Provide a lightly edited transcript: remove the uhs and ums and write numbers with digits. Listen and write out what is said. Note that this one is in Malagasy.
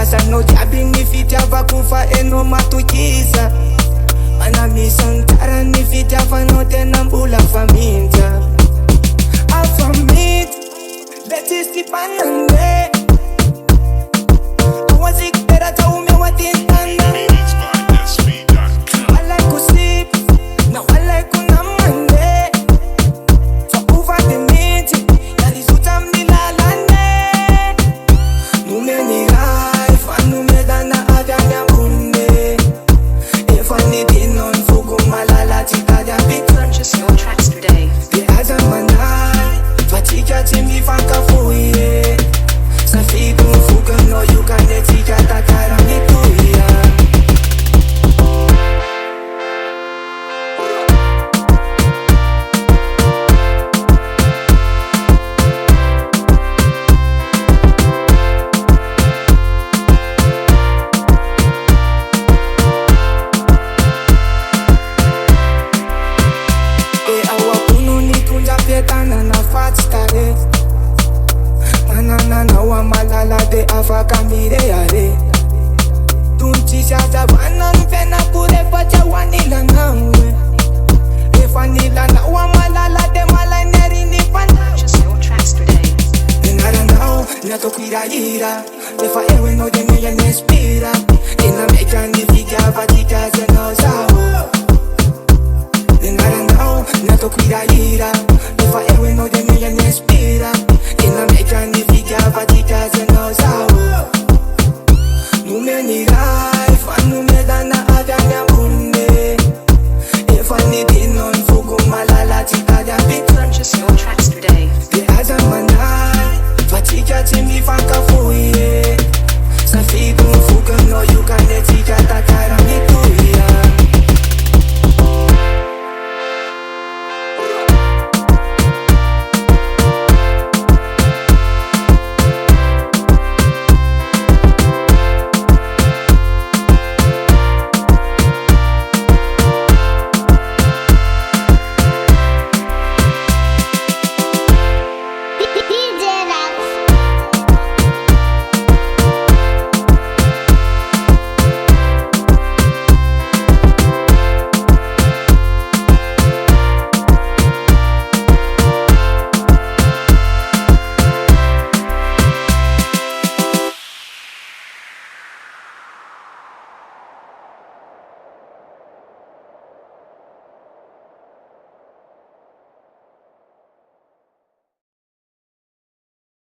Asanao jiaby ny fitiavako fa enao matokisa. Manamisy tsara ny fitiavanao tena mbola faminta. Afamita le tsisy tipanande. Awazik pera tao mewa tintana. Walay ko sip na walay ko namande. Fa uva de miti nalizutam nilalane. Numeni life anumeda na aganya bunde. If I need in on fuku malala tikada bit. Purchase your tracks today. The azam manai fatika timi mifankafoy. Sa figo fuku no you can etika takara mituya. Manana malala de afaka mireare. Tunchi shaza banan pena kure pacha wanila nawe. Efanila na wa malala de malaneri ni pan. Purchase your tracks today. Nara nao nato kwiraira. Efa ewe no de meya nespira. Ina meka ni figa vatika zeno sao. Nara nao nato kwiraira. Efa ewe no de meya nespira. Ina meka ni figa vatika zeno